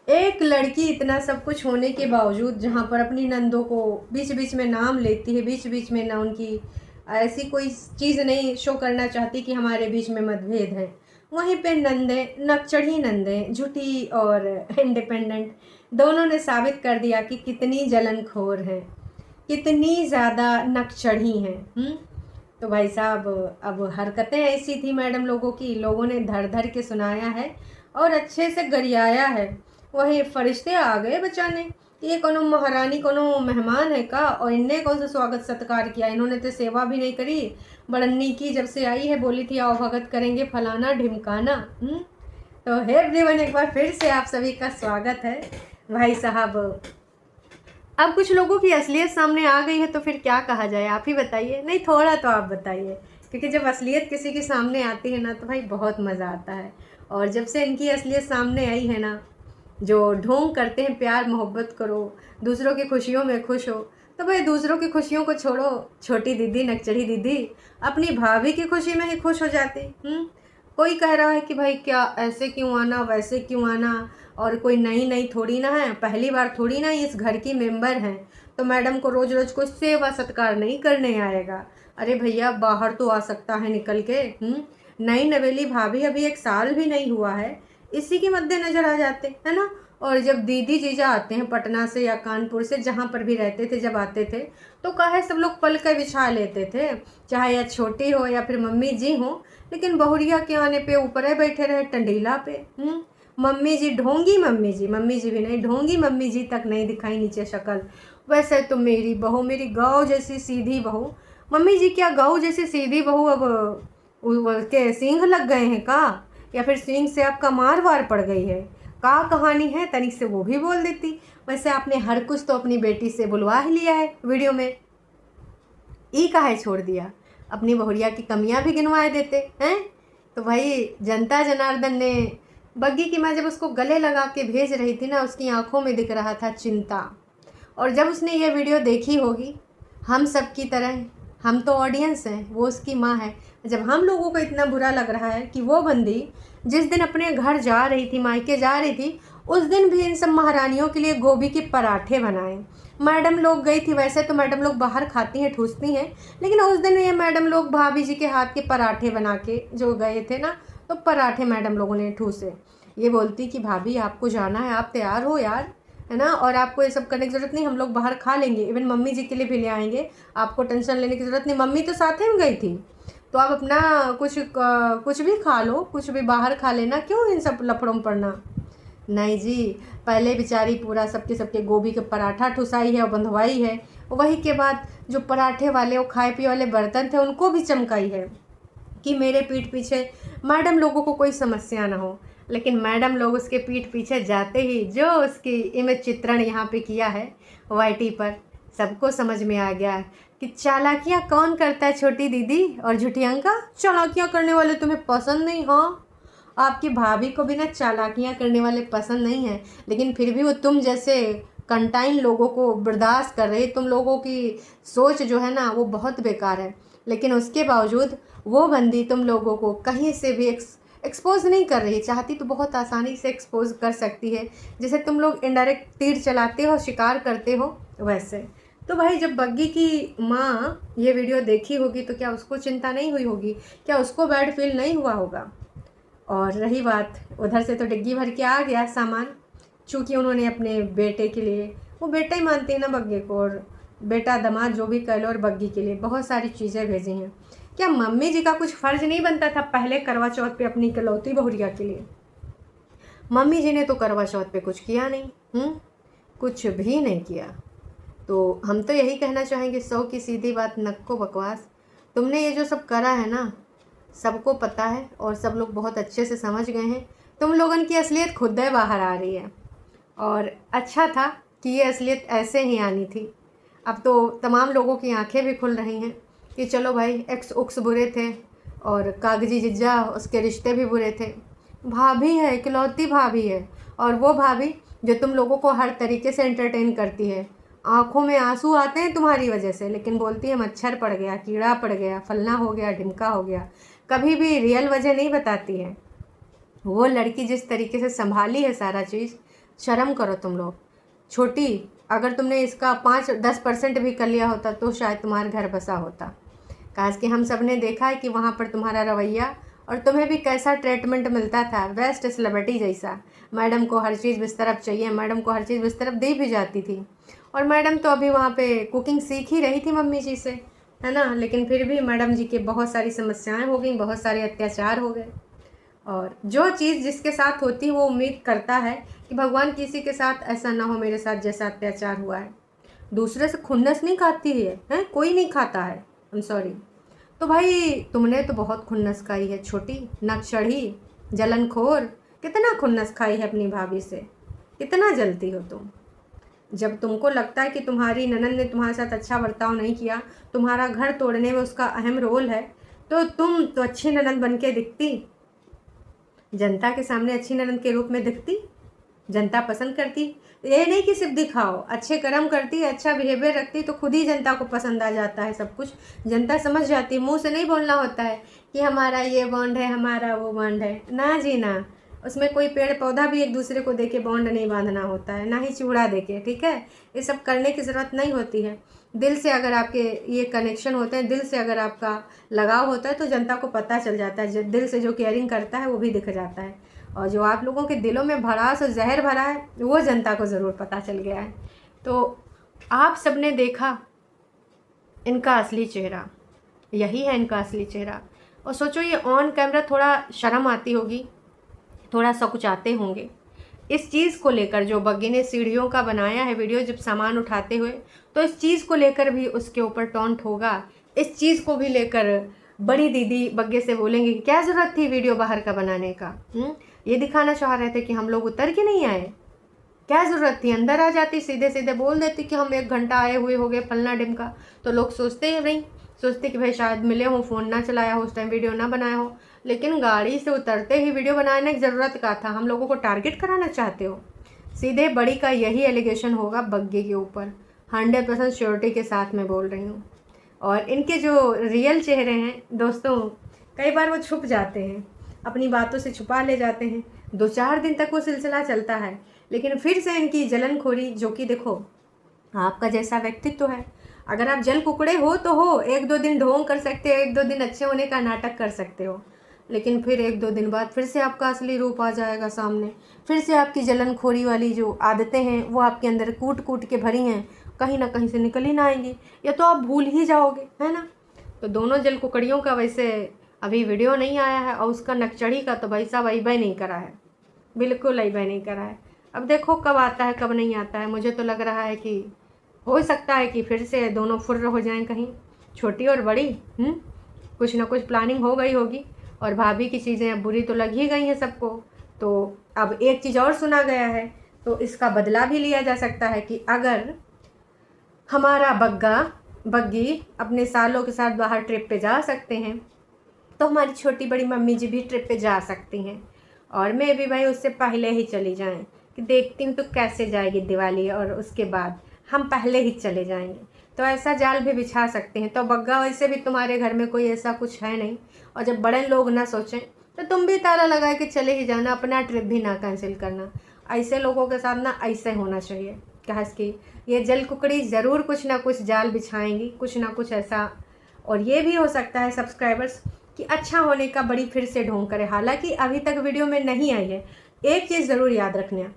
एक लड़की इतना सब कुछ होने के बावजूद जहाँ पर अपनी नंदों को बीच बीच में नाम लेती है, बीच बीच में ना उनकी ऐसी कोई चीज़ नहीं शो करना चाहती कि हमारे बीच में मतभेद है, वहीं पे नंदें, नकचढ़ी नंदें, झूठी और इंडिपेंडेंट, दोनों ने साबित कर दिया कि कितनी जलनखोर हैं, कितनी ज़्यादा नकचढ़ी हैं। तो भाई साहब, अब हरकतें ऐसी थी मैडम लोगों की, लोगों ने धर धर के सुनाया है और अच्छे से गरियाया है। वही फरिश्ते आ गए बचाने कि ये कोनो महारानी, कोनो मेहमान है का, और इनने कौन सा स्वागत सत्कार किया, इन्होंने तो सेवा भी नहीं करी। बड़न्नी की जब से आई है बोली थी आओ भगत करेंगे फलाना ढिमकाना। तो हे एवरीवन, एक बार फिर से आप सभी का स्वागत है। भाई साहब, अब कुछ लोगों की असलियत सामने आ गई है तो फिर क्या कहा जाए, आप ही बताइए। नहीं, थोड़ा तो आप बताइए, क्योंकि जब असलियत किसी के सामने आती है ना तो भाई बहुत मज़ा आता है। और जब से इनकी असलियत सामने आई है ना, जो ढोंग करते हैं प्यार मोहब्बत करो, दूसरों की खुशियों में खुश हो, तो भाई दूसरों की खुशियों को छोड़ो, छोटी दीदी, नकचढ़ी दीदी अपनी भाभी की खुशी में ही खुश हो जाती। कोई कह रहा है कि भाई क्या ऐसे क्यों आना, वैसे क्यों आना, और कोई नई नई थोड़ी ना है, पहली बार थोड़ी ना इस घर की मेंबर हैं, तो मैडम को रोज़ रोज़ कोई सेवा सत्कार नहीं करने आएगा। अरे भैया, बाहर तो आ सकता है निकल के। नई नवेली भाभी, अभी 1 साल भी नहीं हुआ है, इसी के मद्देनज़र आ जाते है ना। और जब दीदी जीजा आते हैं पटना से या कानपुर से, जहाँ पर भी रहते थे, जब आते थे तो काहे सब लोग पल के बिछा लेते थे, चाहे या छोटी हो या फिर मम्मी जी हो। लेकिन बहुरिया के आने पे ऊपर ही बैठे रहे टंडीला पे। मम्मी जी, ढोंगी मम्मी जी, मम्मी जी भी नहीं, ढोंगी मम्मी जी तक नहीं दिखाई नीचे शक्ल। वैसे तो मेरी बहू, मेरी गौ जैसी सीधी बहू। मम्मी जी, क्या गौ जैसी सीधी बहू अब के सींग लग गए हैं का, या फिर सींग से आपका मार वार पड़ गई है का, कहानी है तनिक से वो भी बोल देती। वैसे आपने हर कुछ तो अपनी बेटी से बुलवा ही लिया है वीडियो में, ई काहे छोड़ दिया, अपनी बहुरिया की कमियां भी गिनवाए देते हैं। तो भाई जनता जनार्दन ने बग्गी की माँ जब उसको गले लगा के भेज रही थी ना, उसकी आंखों में दिख रहा था चिंता। और जब उसने ये वीडियो देखी होगी, हम सब की तरह, हम तो ऑडियंस हैं, वो उसकी माँ है, जब हम लोगों को इतना बुरा लग रहा है कि वो बंदी जिस दिन अपने घर जा रही थी, मायके जा रही थी, उस दिन भी इन सब महारानियों के लिए गोभी के पराठे बनाए। मैडम लोग गई थी, वैसे तो मैडम लोग बाहर खाती हैं, ठूसती हैं, लेकिन उस दिन ये मैडम लोग भाभी जी के हाथ के पराठे बना के जो गए थे ना, तो पराठे मैडम लोगों ने ठूसे। ये बोलती कि भाभी आपको जाना है, आप तैयार हो यार, है ना, और आपको ये सब करने की ज़रूरत नहीं, हम लोग बाहर खा लेंगे, इवन मम्मी जी के लिए भी ले आएंगे, आपको टेंशन लेने की ज़रूरत नहीं, मम्मी तो साथ में गई थी, तो आप अपना कुछ भी खा लो, कुछ भी बाहर खा लेना, क्यों इन सब लफड़ों में पड़ना। नहीं जी, पहले बेचारी पूरा सबके सबके गोभी का पराठा ठुसाई है और बंधवाई है, वही के बाद जो पराठे वाले वो खाए पिए वाले बर्तन थे उनको भी चमकाई है कि मेरे पीठ पीछे मैडम लोगों को कोई समस्या ना हो। लेकिन मैडम लोग उसके पीठ पीछे जाते ही जो उसकी इमेज चित्रण यहाँ पे किया है वाईटी पर, सबको समझ में आ गया कि चालाकियाँ कौन करता है, छोटी दीदी और झुठियंका। चालाकियाँ करने वाले तुम्हें पसंद नहीं, हाँ, आपकी भाभी को भी ना चालाकियाँ करने वाले पसंद नहीं हैं, लेकिन फिर भी वो तुम जैसे कंटाइन लोगों को बर्दाश्त कर रही। तुम लोगों की सोच जो है ना वो बहुत बेकार है, लेकिन उसके बावजूद वो बंदी तुम लोगों को कहीं से भी एक्सपोज नहीं कर रही। चाहती तो बहुत आसानी से एक्सपोज कर सकती है, जैसे तुम लोग इनडायरेक्ट तीर चलाते हो, शिकार करते हो वैसे। तो भाई जब बग्गी की माँ ये वीडियो देखी होगी तो क्या उसको चिंता नहीं हुई होगी, क्या उसको बैड फील नहीं हुआ होगा। और रही बात, उधर से तो डिग्गी भर के आ गया सामान, चूँकि उन्होंने अपने बेटे के लिए, वो बेटा ही मानते हैं ना बग्गे को, और बेटा दामाद जो भी कह लो, और बग्गी के लिए बहुत सारी चीज़ें भेजी हैं। क्या मम्मी जी का कुछ फ़र्ज़ नहीं बनता था पहले करवा चौथ पे अपनी इकलौती बहुरिया के लिए। मम्मी जी ने तो करवा चौथ पे कुछ किया नहीं, कुछ भी नहीं किया। तो हम तो यही कहना चाहेंगे, 100 की सीधी बात, नक्को बकवास। तुमने ये जो सब करा है ना, सबको पता है और सब लोग बहुत अच्छे से समझ गए हैं। तुम लोगों की असलियत खुद ही बाहर आ रही है, और अच्छा था कि ये असलियत ऐसे ही आनी थी। अब तो तमाम लोगों की आंखें भी खुल रही हैं कि चलो भाई, एक्स उक्स बुरे थे और कागजी जिज्जा उसके रिश्ते भी बुरे थे, भाभी है, इकलौती भाभी है, और वो भाभी जो तुम लोगों को हर तरीके से एंटरटेन करती है। आँखों में आंसू आते हैं तुम्हारी वजह से, लेकिन बोलती है मच्छर पड़ गया, कीड़ा पड़ गया, फलना हो गया, ढिमका हो गया, कभी भी रियल वजह नहीं बताती है। वो लड़की जिस तरीके से संभाली है सारा चीज़, शर्म करो तुम लोग। छोटी, अगर तुमने इसका 5-10% भी कर लिया होता तो शायद तुम्हारा घर बसा होता। काश कि हम सब ने देखा है कि वहाँ पर तुम्हारा रवैया, और तुम्हें भी कैसा ट्रीटमेंट मिलता था, बेस्ट सेलिब्रिटी जैसा। मैडम को हर चीज़ बिस्तरफ चाहिए, मैडम को हर चीज़ बिस्तरफ दे भी जाती थी। और मैडम तो अभी वहाँ पे कुकिंग सीख ही रही थी मम्मी जी से, है ना। लेकिन फिर भी मैडम जी के बहुत सारी समस्याएं हो गई, बहुत सारे अत्याचार हो गए। और जो चीज़ जिसके साथ होती वो उम्मीद करता है कि भगवान किसी के साथ ऐसा ना हो मेरे साथ जैसा अत्याचार हुआ है। दूसरे से खुन्नस नहीं खाती है कोई नहीं खाता है, आई एम सॉरी। तो भाई तुमने तो बहुत खुन्नस खाई है छोटी, नक्सड़ी, जलनखोर। कितना खुन्नस खाई है अपनी भाभी से, कितना जलती हो तुम। जब तुमको लगता है कि तुम्हारी ननद ने तुम्हारे साथ अच्छा बर्ताव नहीं किया, तुम्हारा घर तोड़ने में उसका अहम रोल है, तो तुम तो अच्छी ननद बन के दिखती, जनता के सामने अच्छी ननद के रूप में दिखती, जनता पसंद करती। ये नहीं कि सिर्फ दिखाओ, अच्छे कर्म करती, अच्छा बिहेवियर रखती तो खुद ही जनता को पसंद आ जाता है सब कुछ। जनता समझ जाती है, मुंह से नहीं बोलना होता है कि हमारा ये बॉन्ड है, हमारा वो बॉन्ड है, ना जी ना। उसमें कोई पेड़ पौधा भी एक दूसरे को देके बॉन्ड नहीं बांधना होता है, ना ही चूड़ा देके, ठीक है। ये सब करने की ज़रूरत नहीं होती है। दिल से अगर आपके ये कनेक्शन होते हैं, दिल से अगर आपका लगाव होता है तो जनता को पता चल जाता है। दिल से जो केयरिंग करता है वो भी दिख जाता है। और जो आप लोगों के दिलों में भड़ास और जहर भरा है वो जनता को ज़रूर पता चल गया है। तो आप सब ने देखा इनका असली चेहरा, यही है इनका असली चेहरा। और सोचो ये ऑन कैमरा थोड़ा शर्म आती होगी, थोड़ा सकुचाते होंगे इस चीज़ को लेकर। जो बग्गी ने सीढ़ियों का बनाया है वीडियो जब सामान उठाते हुए, तो इस चीज़ को लेकर भी उसके ऊपर टॉन्ट होगा। इस चीज़ को भी लेकर बड़ी दीदी बग्गे से बोलेंगे कि क्या ज़रूरत थी वीडियो बाहर का बनाने का। ये दिखाना चाह रहे थे कि हम लोग उतर के नहीं आए, क्या ज़रूरत थी, अंदर आ जाती, सीधे सीधे बोल देती कि हम 1 घंटा आए हुए हो गए फलना ढिमका। तो लोग सोचते ही नहीं, सोचते कि भाई शायद मिले हो, फ़ोन ना चलाया हो, उस टाइम वीडियो ना बनाया हो। लेकिन गाड़ी से उतरते ही वीडियो बनाने की ज़रूरत का था, हम लोगों को टारगेट कराना चाहते हो। सीधे बड़ी का यही एलिगेशन होगा बग्गे के ऊपर, 100% श्योरिटी के साथ मैं बोल रही हूँ। और इनके जो रियल चेहरे हैं दोस्तों, कई बार वो छुप जाते हैं, अपनी बातों से छुपा ले जाते हैं। 2-4 दिन तक वो सिलसिला चलता है, लेकिन फिर से इनकी जलनखोरी, जो कि देखो आपका जैसा व्यक्तित्व है, अगर आप जल कुकड़े हो तो हो, 1-2 दिन ढोंग कर सकते हो, 1-2 दिन अच्छे होने का नाटक कर सकते हो, लेकिन फिर 1-2 दिन बाद फिर से आपका असली रूप आ जाएगा सामने। फिर से आपकी जलनखोरी वाली जो आदतें हैं वो आपके अंदर कूट कूट के भरी हैं, कहीं ना कहीं से निकल ही ना आएंगी, या तो आप भूल ही जाओगे, है ना। तो दोनों जल कुकड़ियों का वैसे अभी वीडियो नहीं आया है, और उसका नक्चड़ी का तो भाई साहब अइबे नहीं करा है, बिल्कुल अइबे नहीं करा है। अब देखो कब आता है कब नहीं आता है। मुझे तो लग रहा है कि हो सकता है कि फिर से दोनों फुर्र हो जाएं कहीं, छोटी और बड़ी। कुछ ना कुछ प्लानिंग हो गई होगी। और भाभी की चीज़ें अब बुरी तो लग ही गई हैं सबको। तो अब एक चीज़ और सुना गया है, तो इसका बदला भी लिया जा सकता है कि अगर हमारा बग्गी अपने सालों के साथ बाहर ट्रिप पे जा सकते हैं, तो हमारी छोटी बड़ी मम्मी जी भी ट्रिप पे जा सकती हैं। और मैं भी भाई उससे पहले ही चली जाएं, कि देखती हूँ तो कैसे जाएगी दिवाली, और उसके बाद हम पहले ही चले जाएंगे। तो ऐसा जाल भी बिछा सकते हैं। तो बग्गा वैसे भी तुम्हारे घर में कोई ऐसा कुछ है नहीं, और जब बड़े लोग ना सोचें तो तुम भी ताला लगा के चले ही जाना, अपना ट्रिप भी ना कैंसिल करना। ऐसे लोगों के साथ ना ऐसे होना चाहिए, खास कि ये जल कुकड़ी ज़रूर कुछ ना कुछ जाल बिछाएंगी, कुछ ना कुछ ऐसा। और ये भी हो सकता है सब्सक्राइबर्स कि अच्छा होने का बड़ी फिर से ढोंग करे, हालांकि अभी तक वीडियो में नहीं आई है। एक चीज़ ज़रूर याद रखना,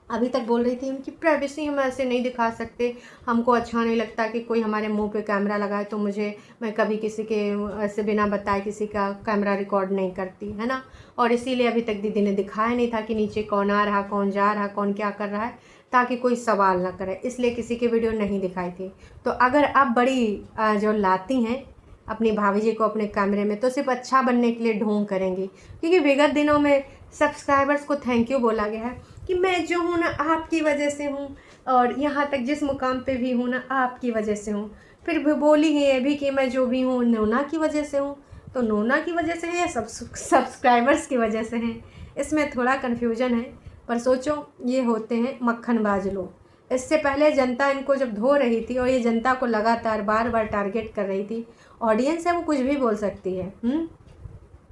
अभी तक बोल रही थी उनकी प्राइवेसी हम ऐसे नहीं दिखा सकते, हमको अच्छा नहीं लगता कि कोई हमारे मुंह पे कैमरा लगाए, तो मैं कभी किसी के ऐसे बिना बताए किसी का कैमरा रिकॉर्ड नहीं करती, है ना। और इसीलिए अभी तक दीदी ने दिखाया नहीं था कि नीचे कौन आ रहा, कौन जा रहा, कौन क्या कर रहा है, ताकि कोई सवाल ना करे, इसलिए किसी की वीडियो नहीं दिखाई थी। तो अगर आप बड़ी जो लाती हैं अपनी भाभी जी को अपने कैमरे में, तो सिर्फ अच्छा बनने के लिए ढोंग करेंगी, क्योंकि विगत दिनों में सब्सक्राइबर्स को थैंक यू बोला गया है कि मैं जो हूँ ना आपकी वजह से हूँ, और यहाँ तक जिस मुकाम पे भी हूँ ना आपकी वजह से हूँ। फिर भी बोली है ये भी कि मैं जो भी हूँ नोना की वजह से हूँ। तो नोना की वजह से है या सब्सक्राइबर्स की वजह से हैं, इसमें थोड़ा कन्फ्यूजन है। पर सोचो ये होते हैं मक्खनबाज लोग। इससे पहले जनता इनको जब धो रही थी और ये जनता को लगातार बार बार टारगेट कर रही थी, ऑडियंस है वो कुछ भी बोल सकती है।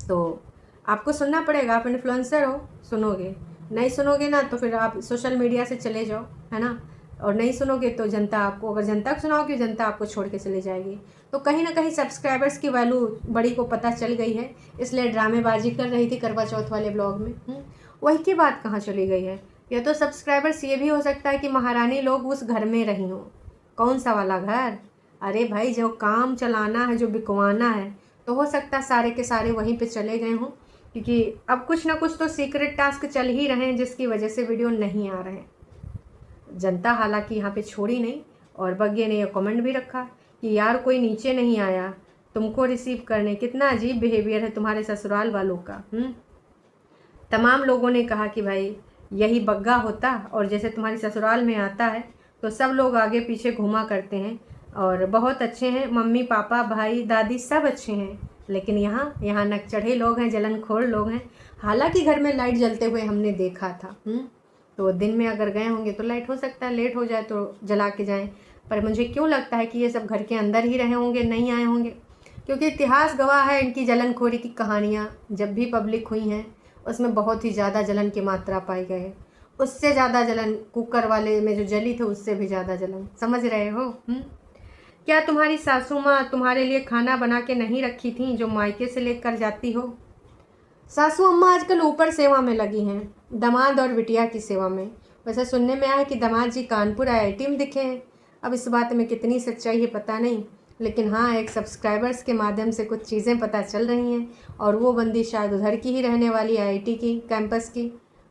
तो आपको सुनना पड़ेगा, आप इन्फ्लुएंसर हो, सुनोगे। नहीं सुनोगे ना तो फिर आप सोशल मीडिया से चले जाओ, है ना। और नहीं सुनोगे तो जनता आपको, अगर जनता को सुनाओगे जनता आपको छोड़ के चले जाएगी। तो कहीं ना कहीं सब्सक्राइबर्स की वैल्यू बड़ी को पता चल गई है, इसलिए ड्रामेबाजी कर रही थी करवा चौथ वाले ब्लॉग में। वही की बात कहाँ चली गई है। या तो सब्सक्राइबर्स ये भी हो सकता है कि महारानी लोग उस घर में रही हों। कौन सा वाला घर? अरे भाई, जो काम चलाना है, जो बिकवाना है, तो हो सकता है सारे के सारे वहीं पे चले गए हों, क्योंकि अब कुछ ना कुछ तो सीक्रेट टास्क चल ही रहे हैं जिसकी वजह से वीडियो नहीं आ रहे हैं। जनता हालांकि यहाँ पे छोड़ी नहीं, और बग्गे ने यह कमेंट भी रखा कि यार कोई नीचे नहीं आया तुमको रिसीव करने, कितना अजीब बिहेवियर है तुम्हारे ससुराल वालों का। तमाम लोगों ने कहा कि भाई यही बग्गा होता, और जैसे तुम्हारी ससुराल में आता है तो सब लोग आगे पीछे घुमा करते हैं, और बहुत अच्छे हैं, मम्मी पापा भाई दादी सब अच्छे हैं, लेकिन यहाँ नकचढ़े लोग हैं, जलनखोर लोग हैं। हालांकि घर में लाइट जलते हुए हमने देखा था। तो दिन में अगर गए होंगे तो लाइट हो सकता है लेट हो जाए तो जला के जाएं, पर मुझे क्यों लगता है कि ये सब घर के अंदर ही रहे होंगे, नहीं आए होंगे, क्योंकि इतिहास गवाह है इनकी जलनखोरी की कहानियाँ जब भी पब्लिक हुई हैं उसमें बहुत ही ज़्यादा जलन की मात्रा पाई गई है। उससे ज़्यादा जलन कुकर वाले में जो जली थे उससे भी ज़्यादा जलन, समझ रहे हो। क्या तुम्हारी सासू माँ तुम्हारे लिए खाना बना के नहीं रखी थी जो मायके से लेकर जाती हो? सासू अम्मा आजकल ऊपर सेवा में लगी हैं, दामाद और बिटिया की सेवा में। वैसे सुनने में आया है कि दामाद जी कानपुर IIT में दिखे हैं। अब इस बात में कितनी सच्चाई है पता नहीं, लेकिन हाँ, एक सब्सक्राइबर्स के माध्यम से कुछ चीज़ें पता चल रही हैं, और वो बंदी शायद उधर की ही रहने वाली IIT की कैंपस की।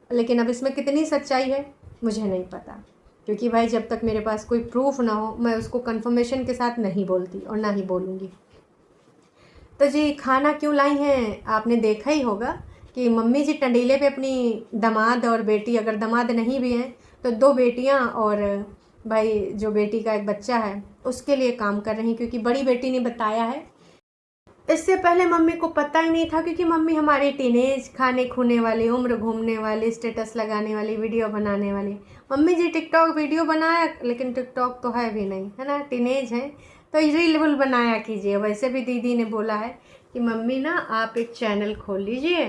लेकिन अब इसमें कितनी सच्चाई है मुझे नहीं पता, क्योंकि भाई जब तक मेरे पास कोई प्रूफ ना हो मैं उसको कंफर्मेशन के साथ नहीं बोलती और ना ही बोलूँगी। तो जी, खाना क्यों लाई हैं आपने देखा ही होगा कि मम्मी जी टंडीले पे अपनी दामाद और बेटी, अगर दामाद नहीं भी हैं तो 2 बेटियां और भाई जो बेटी का एक बच्चा है उसके लिए काम कर रही, क्योंकि बड़ी बेटी ने बताया है। इससे पहले मम्मी को पता ही नहीं था, क्योंकि मम्मी हमारी टीनेज, खाने खूने वाली उम्र, घूमने वाली, स्टेटस लगाने वाली, वीडियो बनाने वाली। मम्मी जी टिकटॉक वीडियो बनाया, लेकिन टिकटॉक तो है भी नहीं, है ना, टीनेज है, तो रील वूल बनाया कीजिए। वैसे भी दीदी ने बोला है कि मम्मी ना आप एक चैनल खोल लीजिए,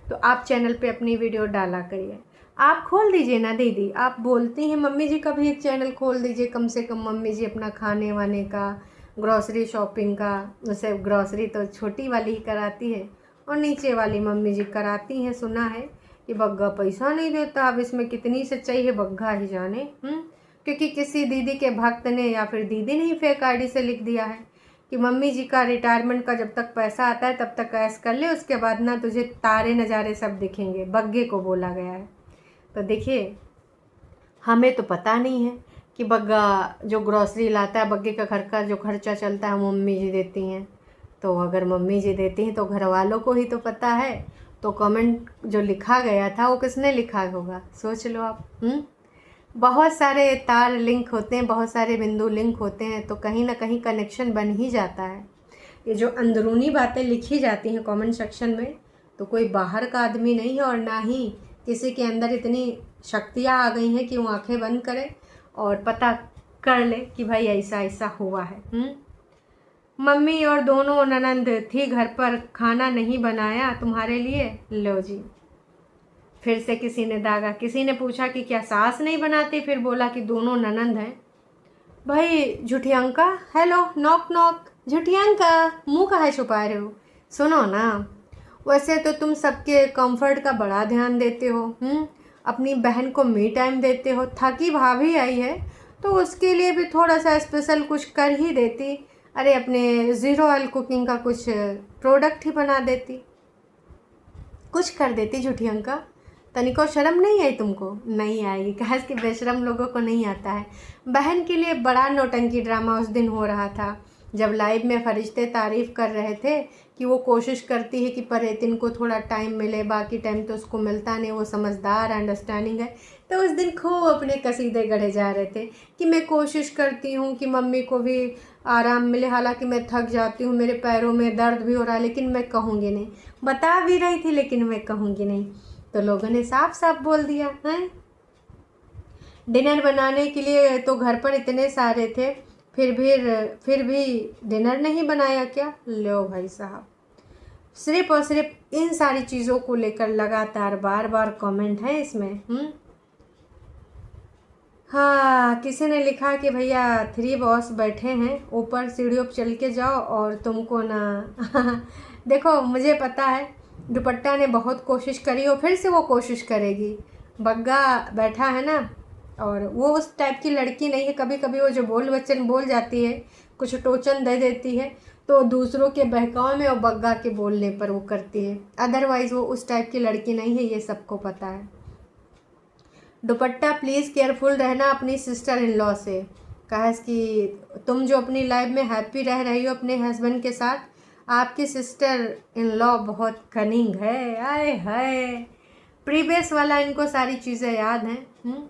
तो आप चैनल पे अपनी वीडियो डाला करिए। आप खोल दीजिए ना दीदी, आप बोलती हैं मम्मी जी का भी एक चैनल खोल दीजिए, कम से कम मम्मी जी अपना खाने वाने का, ग्रॉसरी शॉपिंग का, जैसे ग्रॉसरी तो छोटी वाली ही कराती है और नीचे वाली मम्मी जी कराती हैं। सुना है कि बग्गा पैसा नहीं देता, अब इसमें कितनी सच्चाई है बग्गा ही जाने। क्योंकि किसी दीदी के भक्त ने या फिर दीदी ने ही फेक आईडी से लिख दिया है कि मम्मी जी का रिटायरमेंट का जब तक पैसा आता है तब तक ऐश कर ले, उसके बाद ना तुझे तारे नज़ारे सब दिखेंगे, बग्गे को बोला गया है। तो देखिए, हमें तो पता नहीं है कि बग्गा जो ग्रॉसरी लाता है, बग्गे का घर का जो खर्चा चलता है मम्मी जी देती हैं। तो अगर मम्मी जी देती हैं तो घर वालों को ही तो पता है। तो कमेंट जो लिखा गया था वो किसने लिखा होगा, सोच लो आप। बहुत सारे तार लिंक होते हैं, बहुत सारे बिंदु लिंक होते हैं, तो कहीं ना कहीं कनेक्शन बन ही जाता है। ये जो अंदरूनी बातें लिखी जाती हैं कमेंट सेक्शन में, तो कोई बाहर का आदमी नहीं है, और ना ही किसी के अंदर इतनी शक्तियाँ आ गई हैं कि वो आंखें बंद करे और पता कर ले कि भाई ऐसा ऐसा हुआ है। मम्मी और दोनों ननंद थी घर पर, खाना नहीं बनाया तुम्हारे लिए, लो जी फिर से किसी ने दागा। किसी ने पूछा कि क्या सास नहीं बनाती, फिर बोला कि दोनों ननंद हैं। भाई झूठियंका, हेलो, नॉक नॉक, झूठियंका मुँह काहे छुपा रहे हो, सुनो ना। वैसे तो तुम सबके कंफर्ट का बड़ा ध्यान देते हो, अपनी बहन को मी टाइम देते हो। थकी भाभी आई है तो उसके लिए भी थोड़ा सा स्पेशल कुछ कर ही देती। अरे अपने ज़ीरो ऑयल कुकिंग का कुछ प्रोडक्ट ही बना देती, कुछ कर देती झूठियंका। तनिको शर्म नहीं आई तुमको? नहीं आएगी, कहा कि बेशरम लोगों को नहीं आता है। बहन के लिए बड़ा नौटंकी ड्रामा उस दिन हो रहा था जब लाइव में फरिश्ते तारीफ़ कर रहे थे कि वो कोशिश करती है कि परेतिन को थोड़ा टाइम मिले, बाकी टाइम तो उसको मिलता नहीं, वो समझदार अंडरस्टैंडिंग है। तो उस दिन खूब अपने कसीदे गढ़े जा रहे थे कि मैं कोशिश करती हूँ कि मम्मी को भी आराम मिले, हालांकि मैं थक जाती हूँ, मेरे पैरों में दर्द भी हो रहा है, लेकिन मैं कहूँगी नहीं। बता भी रही थी लेकिन मैं कहूँगी नहीं। तो लोगों ने साफ साफ बोल दिया है। डिनर बनाने के लिए तो घर पर इतने सारे थे, फिर भी डिनर नहीं बनाया क्या? लो भाई साहब, सिर्फ और सिर्फ इन सारी चीज़ों को लेकर लगातार बार बार कमेंट है इसमें। हाँ, किसी ने लिखा कि भैया 3 बॉस बैठे हैं ऊपर, सीढ़ियों पर चल के जाओ और तुमको ना देखो, मुझे पता है दुपट्टा ने बहुत कोशिश करी और फिर से वो कोशिश करेगी। बग्गा बैठा है ना, और वो उस टाइप की लड़की नहीं है। कभी कभी वो जो बोल वचन बोल जाती है, कुछ टोचन दे देती है, तो दूसरों के बहकावे में और बग्गा के बोलने पर वो करती है। अदरवाइज़ वो उस टाइप की लड़की नहीं है, ये सबको पता है। दुपट्टा प्लीज़ केयरफुल रहना अपनी सिस्टर इन लॉ से। कहा कि तुम जो अपनी लाइफ में हैप्पी रह रही हो अपने हस्बैंड के साथ, आपकी सिस्टर इन लॉ बहुत कनिंग है। आए हाय, प्रीवियस वाला इनको सारी चीज़ें याद हैं।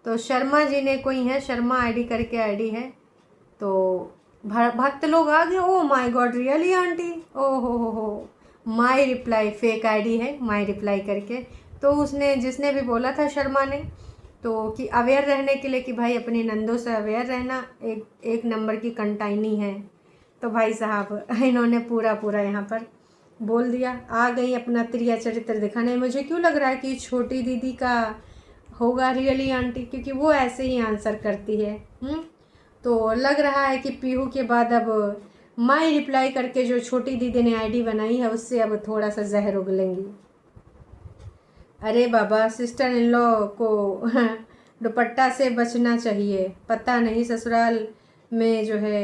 तो शर्मा जी ने कोई है, शर्मा आईडी करके आईडी है, तो भक्त लोग आ गए। Oh my god, really aunty, ओ हो, माई रिप्लाई फेक आईडी है, माई रिप्लाई करके। तो उसने, जिसने भी बोला था शर्मा ने, तो कि अवेयर रहने के लिए कि भाई अपनी नंदों से अवेयर रहना, एक नंबर की कंटाइनी है। तो भाई साहब इन्होंने पूरा यहाँ पर बोल दिया। आ गई अपना त्रिया चरित्र दिखाने। मुझे क्यों लग रहा है कि छोटी दीदी का होगा रियली आंटी, क्योंकि वो ऐसे ही आंसर करती है। तो लग रहा है कि पीहू के बाद अब माई रिप्लाई करके जो छोटी दीदी ने आईडी बनाई है उससे अब थोड़ा सा जहर उगलेंगी। अरे बाबा, सिस्टर इन लॉ को दुपट्टा से बचना चाहिए। पता नहीं ससुराल में जो है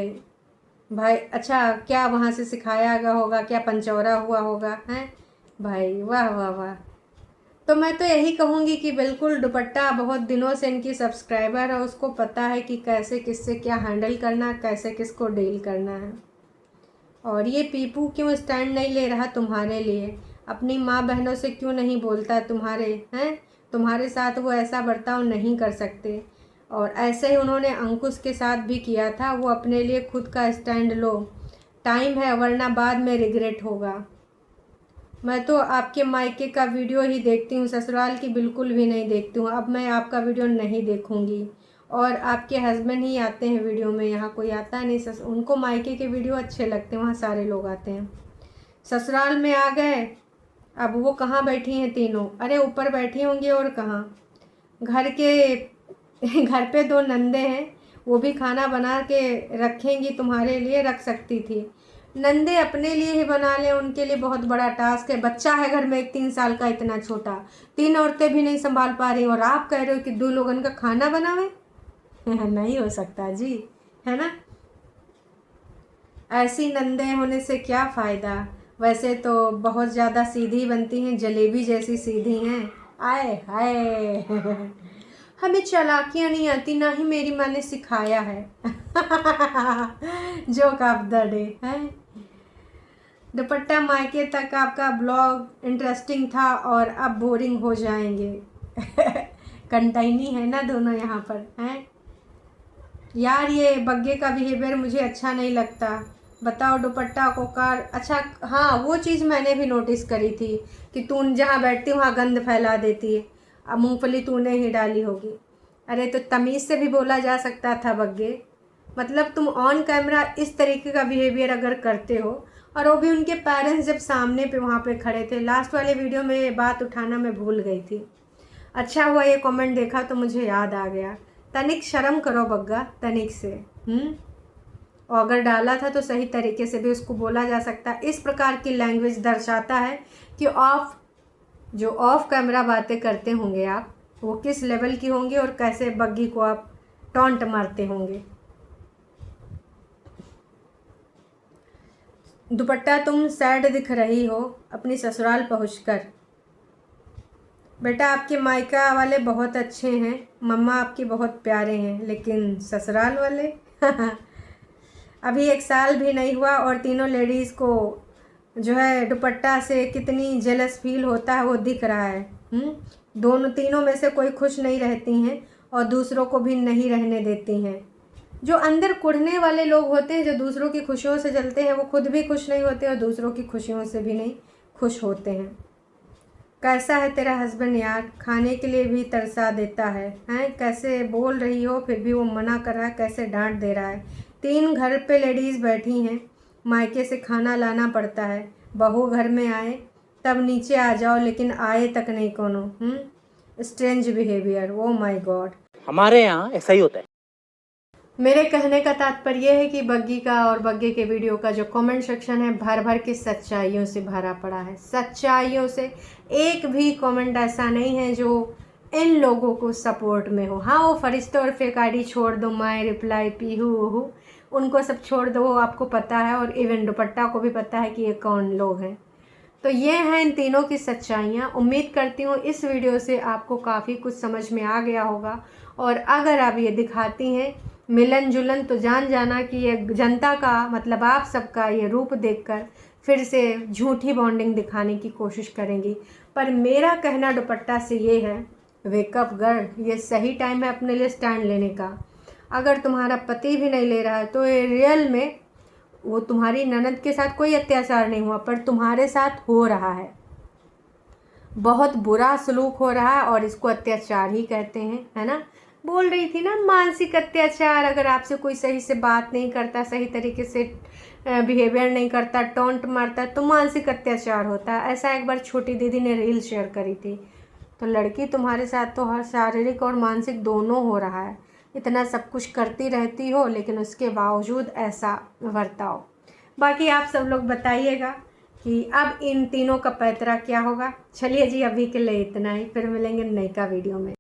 भाई, अच्छा क्या वहाँ से सिखाया गया होगा, क्या पंचौरा हुआ होगा हैं भाई। वाह वाह वाह। तो मैं तो यही कहूँगी कि बिल्कुल दुपट्टा बहुत दिनों से इनकी सब्सक्राइबर है, उसको पता है कि कैसे किससे क्या हैंडल करना, कैसे किसको डील करना है। और ये पीपू क्यों स्टैंड नहीं ले रहा तुम्हारे लिए, अपनी माँ बहनों से क्यों नहीं बोलता तुम्हारे साथ वो ऐसा बर्ताव नहीं कर सकते। और ऐसे ही उन्होंने अंकुश के साथ भी किया था। वो अपने लिए खुद का स्टैंड लो, टाइम है, वरना बाद में रिग्रेट होगा। मैं तो आपके मायके का वीडियो ही देखती हूँ, ससुराल की बिल्कुल भी नहीं देखती हूँ। अब मैं आपका वीडियो नहीं देखूँगी। और आपके हस्बैंड ही आते हैं वीडियो में, यहाँ कोई आता नहीं। उनको मायके के वीडियो अच्छे लगते हैं, वहाँ सारे लोग आते हैं। ससुराल में आ गए, अब वो कहाँ बैठी हैं तीनों? अरे ऊपर बैठी होंगी, और कहाँ। घर पे 2 नंदे हैं, वो भी खाना बना के रखेंगी तुम्हारे लिए, रख सकती थी। नंदे अपने लिए ही बना लें, उनके लिए बहुत बड़ा टास्क है। बच्चा है घर में एक 3 साल का, इतना छोटा, 3 औरतें भी नहीं संभाल पा रही, और आप कह रहे हो कि 2 लोगों का खाना बनावे? नहीं हो सकता जी, है ना। ऐसी नंदे होने से क्या फ़ायदा। वैसे तो बहुत ज़्यादा सीधी बनती हैं, जलेबी जैसी सीधी हैं। आए हाय हमें चालाकियाँ नहीं आती, ना ही मेरी माँ ने सिखाया है। जोक ऑफ द डे है। दुपट्टा मायके तक आपका ब्लॉग इंटरेस्टिंग था और अब बोरिंग हो जाएंगे। कंटाइनी है ना दोनों यहाँ पर हैं यार। ये बग्गे का बिहेवियर मुझे अच्छा नहीं लगता। बताओ दुपट्टा को कार, अच्छा हाँ, वो चीज़ मैंने भी नोटिस करी थी कि तू जहाँ बैठती वहाँ गंद फैला देती है। अब मूंगफली तूने ही डाली होगी। अरे तो तमीज़ से भी बोला जा सकता था बग्गे। मतलब तुम ऑन कैमरा इस तरीके का बिहेवियर अगर करते हो, और वो भी उनके पेरेंट्स जब सामने पे वहाँ पे खड़े थे। लास्ट वाले वीडियो में ये बात उठाना मैं भूल गई थी। अच्छा हुआ ये कमेंट देखा तो मुझे याद आ गया। तनिक शर्म करो बग्गा, तनिक से। और अगर डाला था तो सही तरीके से भी उसको बोला जा सकता है। इस प्रकार की लैंग्वेज दर्शाता है कि ऑफ कैमरा बातें करते होंगे आप, वो किस लेवल की होंगी और कैसे बग्गी को आप टॉन्ट मारते होंगे। दुपट्टा तुम सैड दिख रही हो अपनी ससुराल पहुंचकर। बेटा आपके मायका वाले बहुत अच्छे हैं, मम्मा आपके बहुत प्यारे हैं, लेकिन ससुराल वाले अभी 1 साल भी नहीं हुआ और तीनों लेडीज़ को जो है दुपट्टा से कितनी जेलस फील होता है वो दिख रहा है। तीनों में से कोई खुश नहीं रहती हैं और दूसरों को भी नहीं रहने देती हैं। जो अंदर कुढ़ने वाले लोग होते हैं, जो दूसरों की खुशियों से जलते हैं, वो खुद भी खुश नहीं होते और दूसरों की खुशियों से भी नहीं खुश होते हैं। कैसा है तेरा हस्बैंड यार, खाने के लिए भी तरसा देता है। कैसे बोल रही हो फिर भी वो मना कर रहा है, कैसे डांट दे रहा है। 3 घर पे लेडीज़ बैठी हैं, मायके से खाना लाना पड़ता है, बहू घर में आए तब नीचे आ जाओ, लेकिन आए तक नहीं कोनो। Strange behaviour, O my God. हमारे यहाँ ऐसा ही होता है। मेरे कहने का तात्पर्य है कि बग्गी का और बग्गे के वीडियो का जो कमेंट सेक्शन है भर भर के सच्चाइयों से भरा पड़ा है, सच्चाइयों से। एक भी कमेंट ऐसा नहीं है जो इन लोगों को सपोर्ट में हो। हाँ, वो फरिश्ते और फेक आईडी छोड़ दो, माय रिप्लाई पीहू उनको सब छोड़ दो, वो आपको पता है, और इवन दुपट्टा को भी पता है कि ये कौन लोग हैं। तो ये हैं इन तीनों की सच्चाइयाँ। उम्मीद करती हूँ इस वीडियो से आपको काफ़ी कुछ समझ में आ गया होगा। और अगर आप ये दिखाती हैं मिलन जुलन, तो जान जाना कि ये जनता का मतलब आप सबका ये रूप देखकर फिर से झूठी बॉन्डिंग दिखाने की कोशिश करेंगी। पर मेरा कहना दुपट्टा से ये है, वेकअप गर्ल, ये सही टाइम है अपने लिए स्टैंड लेने का। अगर तुम्हारा पति भी नहीं ले रहा है तो ये रियल में वो तुम्हारी ननद के साथ कोई अत्याचार नहीं हुआ, पर तुम्हारे साथ हो रहा है, बहुत बुरा सलूक हो रहा है, और इसको अत्याचार ही कहते हैं, है ना। बोल रही थी ना, मानसिक अत्याचार। अगर आपसे कोई सही से बात नहीं करता, सही तरीके से बिहेवियर नहीं करता, टॉन्ट मारता, तो मानसिक अत्याचार होता है। ऐसा एक बार छोटी दीदी ने रील शेयर करी थी। तो लड़की तुम्हारे साथ तो हर शारीरिक और मानसिक दोनों हो रहा है। इतना सब कुछ करती रहती हो, लेकिन उसके बावजूद ऐसा बर्ताव। बाकी आप सब लोग बताइएगा कि अब इन तीनों का पैतरा क्या होगा। चलिए जी, अभी के लिए इतना ही, फिर मिलेंगे नई का वीडियो में।